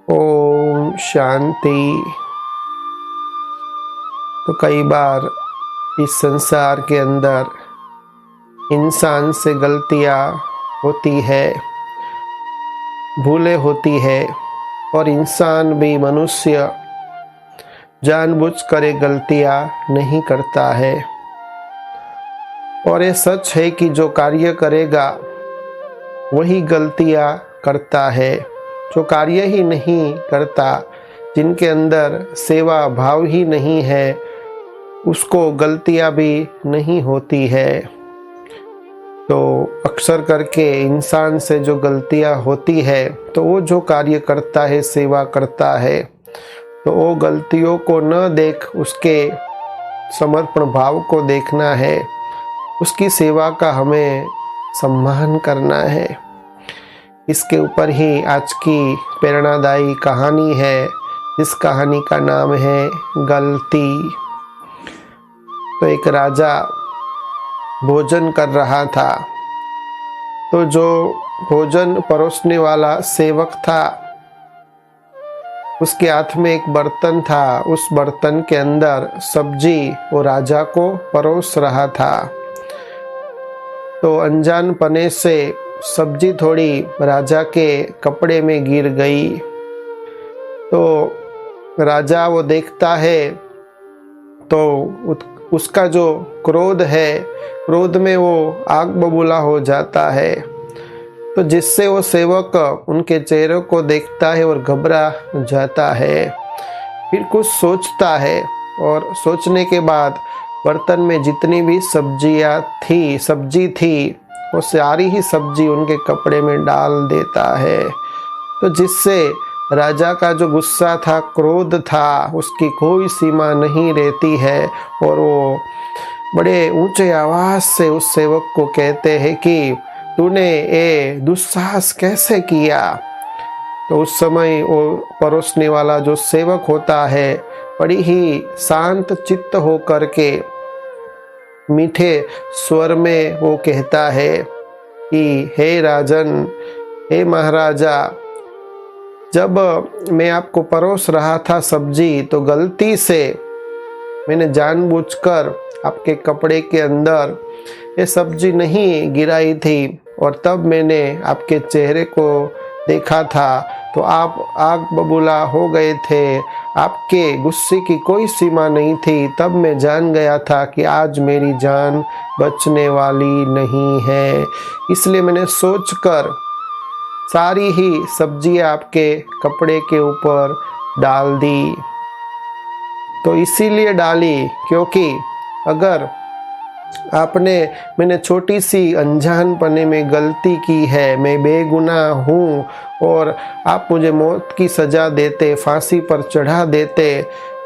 ओम शांति। तो कई बार इस संसार के अंदर इंसान से गलतियाँ होती है, भूलें होती है, और इंसान भी मनुष्य जानबूझकर गलतियाँ नहीं करता है। और ये सच है कि जो कार्य करेगा वही गलतियाँ करता है। जो कार्य ही नहीं करता, जिनके अंदर सेवा भाव ही नहीं है, उसको गलतियाँ भी नहीं होती है। तो अक्सर करके इंसान से जो गलतियाँ होती है, तो वो जो कार्य करता है, सेवा करता है, तो वो गलतियों को न देख उसके समर्पण भाव को देखना है। उसकी सेवा का हमें सम्मान करना है। इसके ऊपर ही आज की प्रेरणादायी कहानी है। इस कहानी का नाम है गलती। तो एक राजा भोजन कर रहा था। तो जो भोजन परोसने वाला सेवक था, उसके हाथ में एक बर्तन था। उस बर्तन के अंदर सब्जी वो राजा को परोस रहा था। तो अनजानपने से सब्जी थोड़ी राजा के कपड़े में गिर गई। तो राजा वो देखता है, तो उसका जो क्रोध है, क्रोध में वो आग बबूला हो जाता है। तो जिससे वो सेवक उनके चेहरों को देखता है और घबरा जाता है। फिर कुछ सोचता है, और सोचने के बाद बर्तन में जितनी भी सब्जी थी, वो सारी ही सब्जी उनके कपड़े में डाल देता है। तो जिससे राजा का जो गुस्सा था, क्रोध था, उसकी कोई सीमा नहीं रहती है। और वो बड़े ऊंचे आवाज से उस सेवक को कहते हैं कि तूने ये दुस्साहस कैसे किया। तो उस समय वो परोसने वाला जो सेवक होता है, बड़ी ही शांत चित्त होकर के मीठे स्वर में वो कहता है कि हे राजन, हे महाराजा, जब मैं आपको परोस रहा था सब्जी, तो गलती से मैंने जानबूझकर आपके कपड़े के अंदर ये सब्जी नहीं गिराई थी, और तब मैंने आपके चेहरे को देखा था तो आप आग बबूला हो गए थे। आपके गुस्से की कोई सीमा नहीं थी। तब मैं जान गया था कि आज मेरी जान बचने वाली नहीं है। इसलिए मैंने सोचकर सारी ही सब्जियां आपके कपड़े के ऊपर डाल दी। तो इसीलिए डाली क्योंकि अगर मैंने छोटी सी अनजानपने में गलती की है, मैं बेगुनाह हूँ, और आप मुझे मौत की सज़ा देते, फांसी पर चढ़ा देते,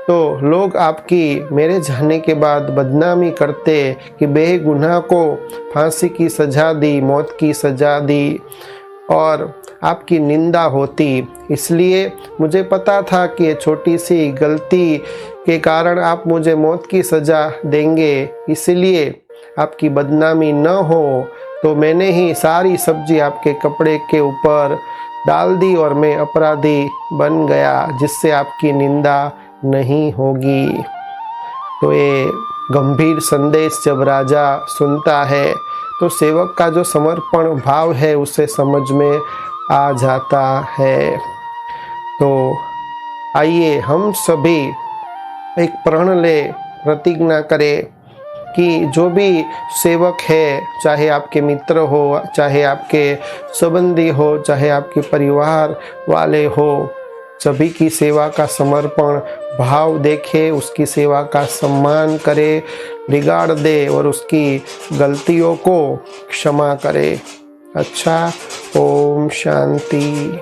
तो लोग आपकी मेरे जाने के बाद बदनामी करते कि बेगुनाह को फांसी की सज़ा दी, मौत की सज़ा दी, और आपकी निंदा होती। इसलिए मुझे पता था कि ये छोटी सी गलती के कारण आप मुझे मौत की सज़ा देंगे, इसलिए आपकी बदनामी न हो, तो मैंने ही सारी सब्जी आपके कपड़े के ऊपर डाल दी और मैं अपराधी बन गया, जिससे आपकी निंदा नहीं होगी। तो ये गंभीर संदेश जब राजा सुनता है, तो सेवक का जो समर्पण भाव है उसे समझ में आ जाता है। तो आइए हम सभी एक प्रण ले, प्रतिज्ञा करें कि जो भी सेवक है, चाहे आपके मित्र हो, चाहे आपके संबंधी हो, चाहे आपके परिवार वाले हो, सभी की सेवा का समर्पण भाव देखे, उसकी सेवा का सम्मान करे, रिगार्ड दे, और उसकी गलतियों को क्षमा करे। अच्छा, ओम शांति।